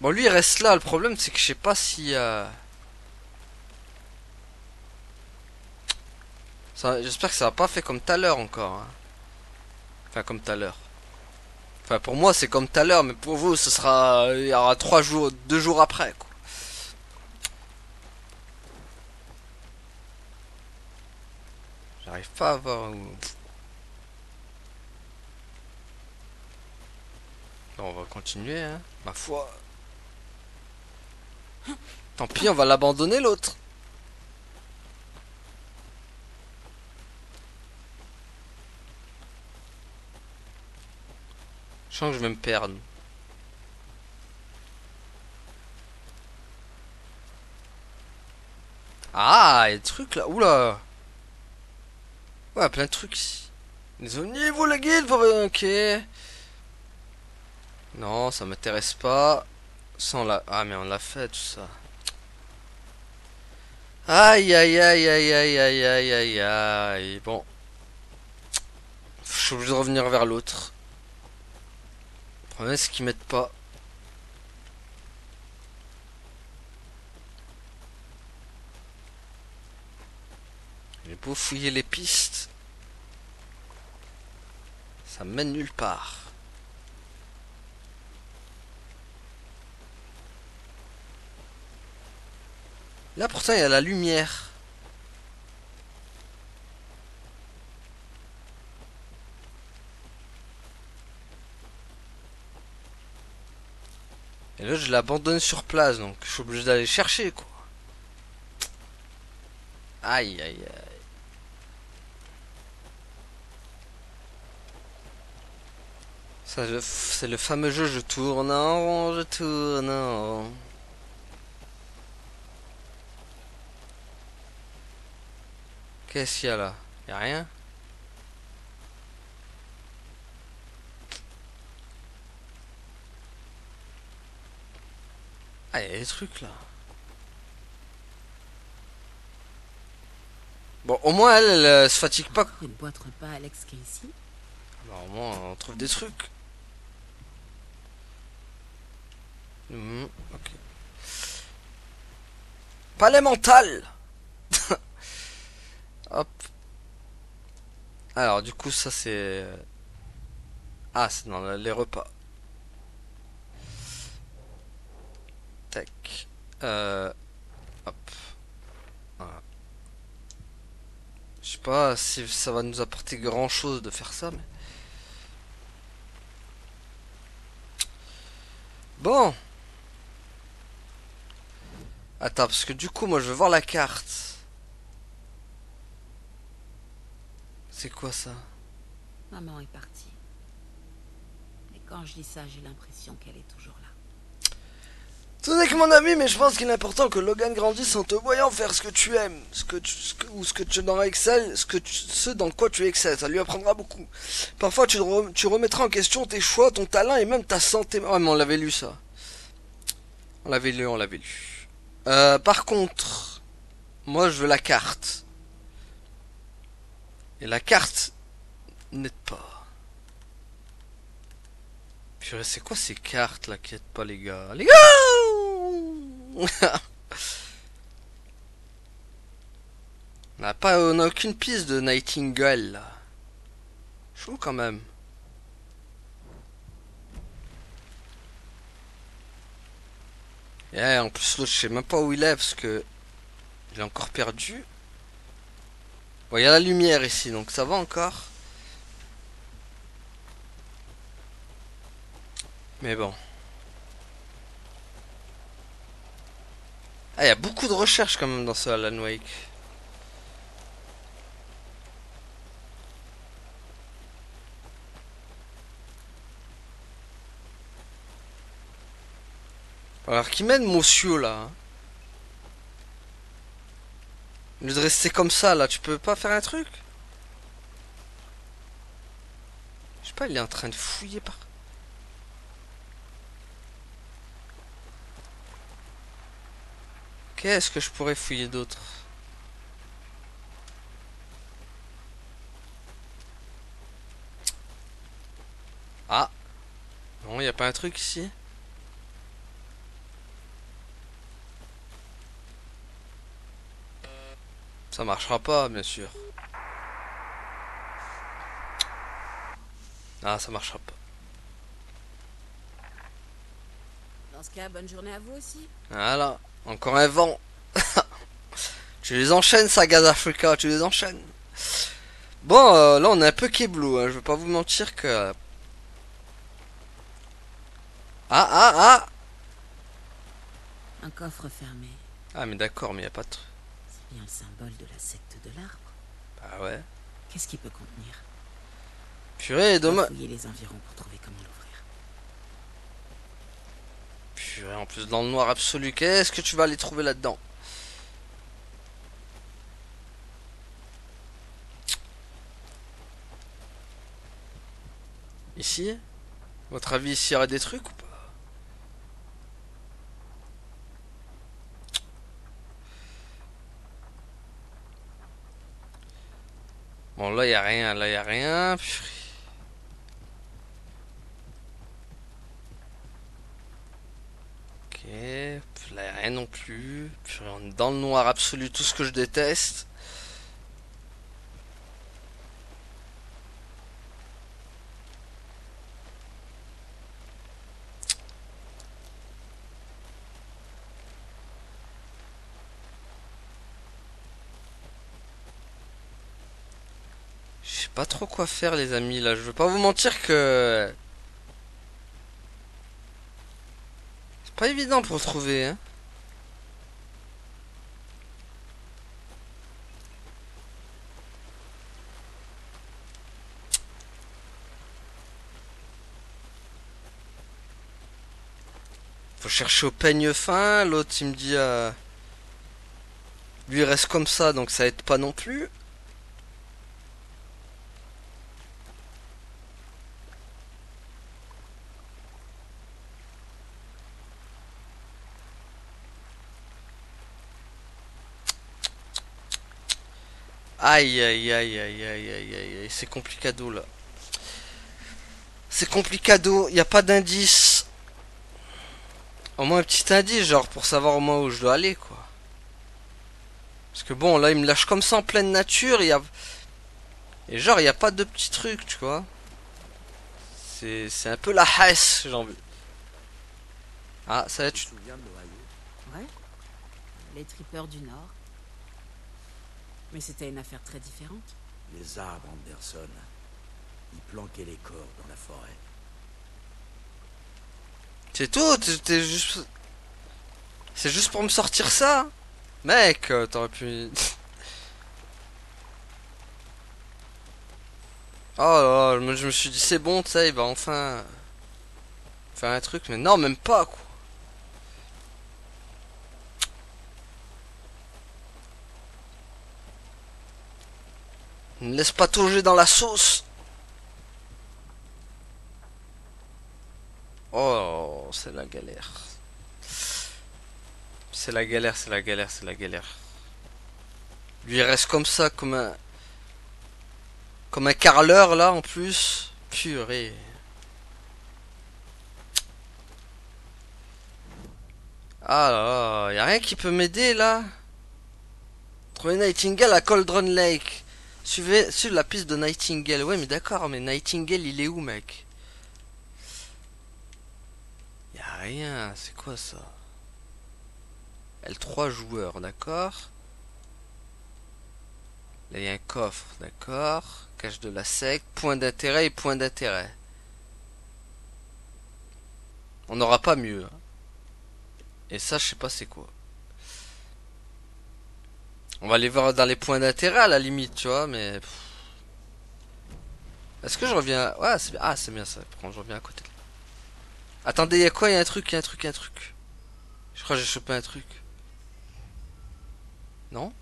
Bon, lui, il reste là. Le problème, c'est que je sais pas si... J'espère que ça va pas fait comme tout à l'heure, encore. Hein. Enfin, comme tout à l'heure. Enfin, pour moi, c'est comme tout à l'heure, mais pour vous, ce sera... Il y aura 3 jours, 2 jours après, quoi. J'arrive pas à voir où... Bon, on va continuer, hein. Ma foi. Tant pis, on va l'abandonner, l'autre. Je sens que je vais me perdre. Ah, il y a des trucs là. Oula. Ouais, plein de trucs ici. Les omnivores, la guilde, ok. Non, ça m'intéresse pas. Ça, on l'a... Ah, mais on l'a fait, tout ça. Aïe, aïe, aïe, aïe, aïe, aïe, aïe, aïe, aïe. Bon. Je suis obligé de revenir vers l'autre. Le problème, c'est qu'ils m'aident pas. J'ai beau fouiller les pistes. Ça mène nulle part. Là, pourtant, il y a la lumière. Et là, je l'abandonne sur place, donc je suis obligé d'aller chercher, quoi. Aïe, aïe, aïe. Ça, c'est le fameux jeu, je tourne en rond, je tourne en rond. Qu'est-ce qu'il y a là? Y'a rien? Ah, il y a des trucs là. Bon, au moins elle se fatigue pas. Il ne boite pas Alex Casey. Alors, au moins on trouve des trucs. Ok. Palais mental. Hop. Alors du coup ça c'est... Ah, c'est dans les repas. Tac. Hop. Voilà. Je sais pas si ça va nous apporter grand chose de faire ça, mais... Bon. Attends, parce que du coup, moi, je veux voir la carte. C'est quoi ça? Maman est partie. Et quand je dis ça, j'ai l'impression qu'elle est toujours là. Ce n'est que mon ami, mais je pense qu'il est important que Logan grandisse en te voyant faire ce que tu aimes, ce que tu dans excelles, ce dans quoi tu excelles. Ça lui apprendra beaucoup. Parfois, tu remettras en question tes choix, ton talent et même ta santé. Ah, mais on l'avait lu ça. On l'avait lu. Par contre, moi, je veux la carte. Et la carte n'aide pas. Purée, c'est quoi ces cartes là qui aident pas les gars? Les gars! On n'a aucune piste de Nightingale là. Chaud quand même. Et en plus l'autre je sais même pas où il est parce que il est encore perdu. Bon, il y a la lumière ici, donc ça va encore. Mais bon. Ah, il y a beaucoup de recherches quand même dans ce Alan Wake. Alors, qui mène monsieur là, hein. Au lieu de rester comme ça, là, tu peux pas faire un truc? Je sais pas, il est en train de fouiller par... Qu'est-ce que je pourrais fouiller d'autre? Ah. Non, y a pas un truc ici? Ça marchera pas, bien sûr. Ah, ça marchera pas. Dans ce cas, bonne journée à vous aussi. Voilà. Encore un vent. Tu les enchaînes, Sagas Africa, tu les enchaînes. Bon, là, on est un peu kéblou, hein. Je vais pas vous mentir que... Ah, ah, ah. Un coffre fermé. Ah, mais d'accord, mais y a pas de truc. C'est bien le symbole de la secte de l'arbre. Ah ouais. Qu'est-ce qu'il peut contenir? Purée, dommage. Fouiller les environs pour trouver comment l'ouvrir. Purée, en plus dans le noir absolu, qu'est-ce que tu vas aller trouver là-dedans? Ici? Votre avis, ici, il y aurait des trucs ou pas? Bon, là, il n'y a rien, là, il n'y a rien. Purée. Ok, là, il n'y a rien non plus. Purée, on est dans le noir absolu, tout ce que je déteste. Je sais pas trop quoi faire, les amis, là. Je veux pas vous mentir que... C'est pas évident pour trouver, hein. Faut chercher au peigne fin. L'autre, il me dit... Lui, il reste comme ça, donc ça aide pas non plus. Aïe, aïe, aïe, aïe, aïe, aïe, aïe, aïe. C'est complicado, là. C'est complicado. Y a pas d'indice. Au moins un petit indice, genre, pour savoir au moins où je dois aller, quoi. Parce que bon, là, il me lâche comme ça en pleine nature. Et genre, il n'y a pas de petits trucs, tu vois. C'est un peu la haisse, j'ai envie. Ah, ça va, tu... Ouais. Les tripeurs du Nord. Mais c'était une affaire très différente. Les arbres, Anderson. Ils planquaient les corps dans la forêt. C'est tout, t'es juste... C'est juste pour me sortir ça. Mec, t'aurais pu... Oh là là, je me suis dit c'est bon, tu sais, il va enfin... faire un truc, mais non, même pas, quoi. Ne laisse pas toucher dans la sauce. Oh, c'est la galère. C'est la galère, c'est la galère, c'est la galère. Lui, il reste comme ça, comme un... Comme un carreleur, là, en plus. Purée. Ah là là, y a rien qui peut m'aider, là. Trouver Nightingale à Cauldron Lake. Suivez la piste de Nightingale. Ouais, mais d'accord, mais Nightingale, il est où, mec? Y a rien, c'est quoi ça? L3 joueurs, d'accord. Là, il y a un coffre, d'accord. Cache de la secte, point d'intérêt et point d'intérêt. On n'aura pas mieux. Hein. Et ça, je sais pas c'est quoi. On va aller voir dans les points d'intérêt à la limite, tu vois, mais... Est-ce que je reviens... Ouais, c'est bien. Ah, c'est bien ça. Quand je reviens à côté. Attendez, il y a quoi? Il y a un truc, il y a un truc, il y a un truc. Je crois que j'ai chopé un truc. Non?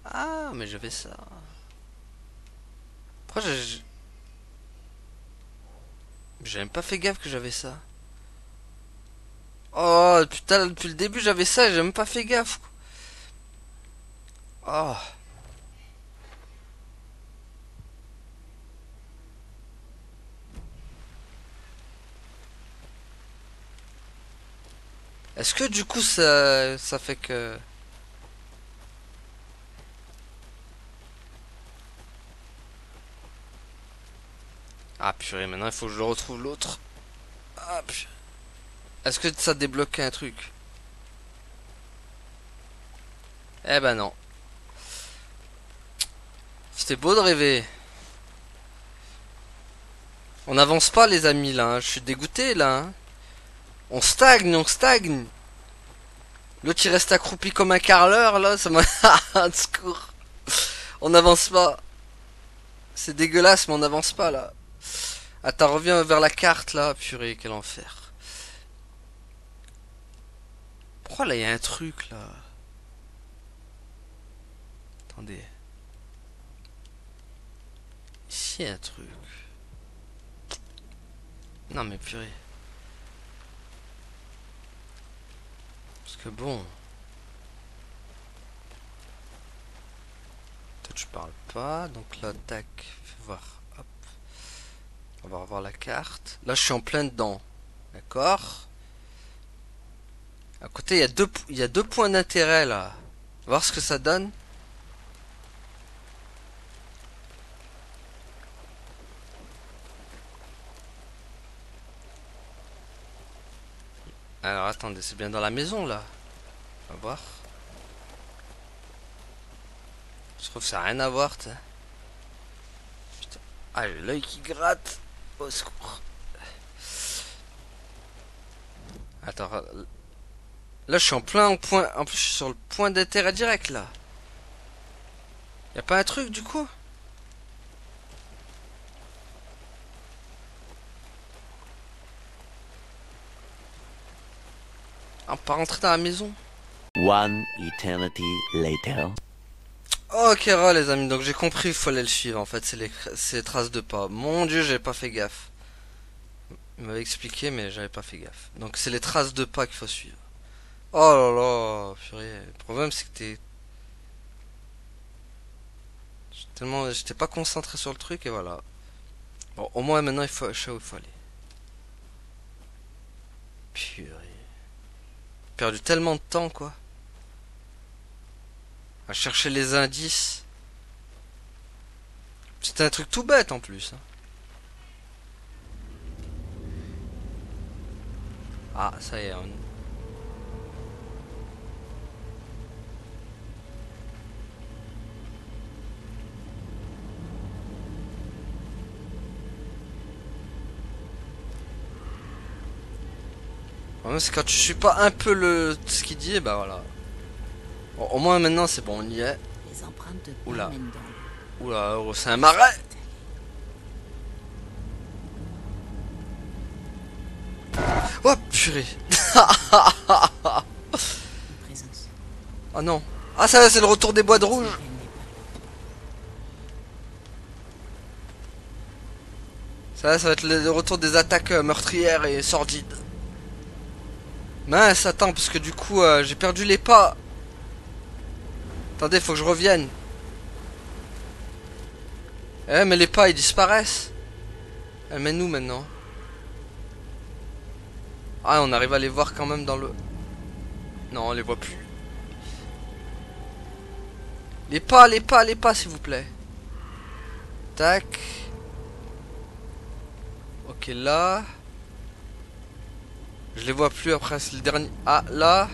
Ah, mais j'avais ça. Pourquoi j'ai même pas fait gaffe que j'avais ça. Oh, putain, depuis le début j'avais ça et j'ai même pas fait gaffe. Oh. Est-ce que du coup ça fait que... Ah purée, maintenant il faut que je le retrouve l'autre. Ah purée. Est-ce que ça débloque un truc? Eh ben non. C'était beau de rêver. On n'avance pas les amis là, hein. Je suis dégoûté là. Hein. On stagne, on stagne. L'autre il reste accroupi comme un carreleur là, ça m'a... Un secours. On n'avance pas. C'est dégueulasse mais on n'avance pas là. Attends, reviens vers la carte là, purée, quel enfer. Pourquoi là il y a un truc là? Attendez. Ici il y a un truc. Non mais purée. Parce que bon. Toi tu parles pas, donc là tac, fais voir. Hop. On va revoir la carte. Là je suis en plein dedans. D'accord. À côté il y a deux points d'intérêt là. On va voir ce que ça donne. Alors attendez, c'est bien dans la maison là. On va voir. Je trouve que ça n'a rien à voir, t'sais. Putain. Ah, j'ai l'œil qui gratte. Au secours. Attends. Là, je suis en plein point. En plus, je suis sur le point d'intérêt direct là. Y a pas un truc du coup? Ah, on peut pas rentrer dans la maison. One eternity later. Ok, les amis, donc j'ai compris, il faut aller le suivre. En fait, c'est les traces de pas. Mon dieu, j'avais pas fait gaffe. Il m'avait expliqué, mais j'avais pas fait gaffe. Donc, c'est les traces de pas qu'il faut suivre. Oh là là, purée. Le problème, c'est que j'étais pas concentré sur le truc et voilà. Bon, au moins maintenant, je sais où il faut aller. Purée. J'ai perdu tellement de temps, quoi. À chercher les indices. C'était un truc tout bête en plus. Hein. Ah, ça y est. C'est quand tu suis pas un peu ce qu'il dit, bah voilà. Bon, au moins maintenant c'est bon, on y est. Les empreintes de Oula. mènent dans Oula, oh, c'est un marais. Oh purée. Oh non. Ah ça c'est le retour des bois de rouge. Ça va être le retour des attaques meurtrières et sordides. Mince, attends, parce que du coup, j'ai perdu les pas. Attendez, faut que je revienne. Eh, mais les pas, ils disparaissent. Eh, mais nous, maintenant. Ah, on arrive à les voir quand même dans le... Non, on les voit plus. Les pas, s'il vous plaît. Tac. Ok, là... Je les vois plus après, c'est le dernier. Ah, là.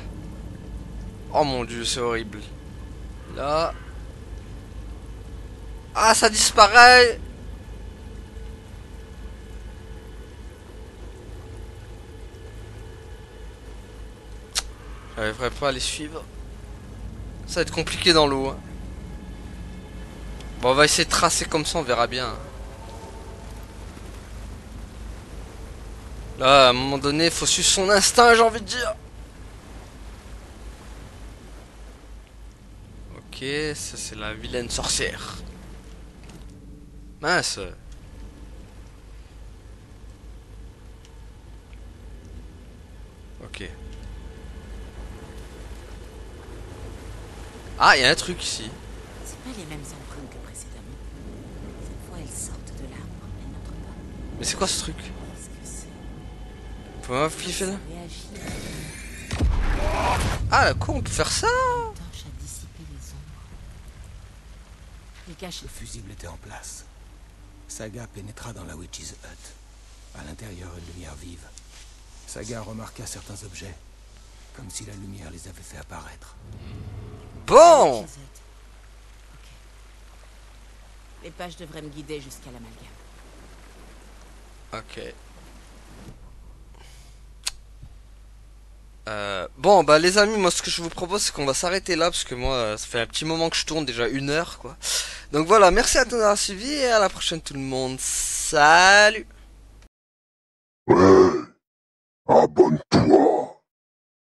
Oh mon dieu, c'est horrible. Là. Ah, ça disparaît. J'arriverai pas à les suivre. Ça va être compliqué dans l'eau. Hein. Bon, on va essayer de tracer comme ça, on verra bien. Là, à un moment donné, il faut suivre son instinct, j'ai envie de dire. Ok, ça c'est la vilaine sorcière. Mince. Ok. Ah, il y a un truc ici. C'est pas les mêmes empreintes que précédemment. Cette fois, elles sortent de l'arbre, elles n'entrent pas. Mais c'est quoi ce truc? Qu'est-ce que c'est? Vous pouvez m'afficher là? Ça réagit. Ah, quoi, on peut faire ça? Torche à dissiper les ombres. Il cache. Le fusible était en place. Saga pénétra dans la Witch's Hut. À l'intérieur, une lumière vive. Saga remarqua certains objets, comme si la lumière les avait fait apparaître. Bon! Ok. Les pages devraient me guider jusqu'à l'amalgame. Ok. Bon, bah les amis, moi ce que je vous propose c'est qu'on va s'arrêter là parce que moi ça fait un petit moment que je tourne, déjà 1 heure quoi. Donc voilà, merci à tous d'avoir suivi et à la prochaine tout le monde. Salut! Ouais, abonne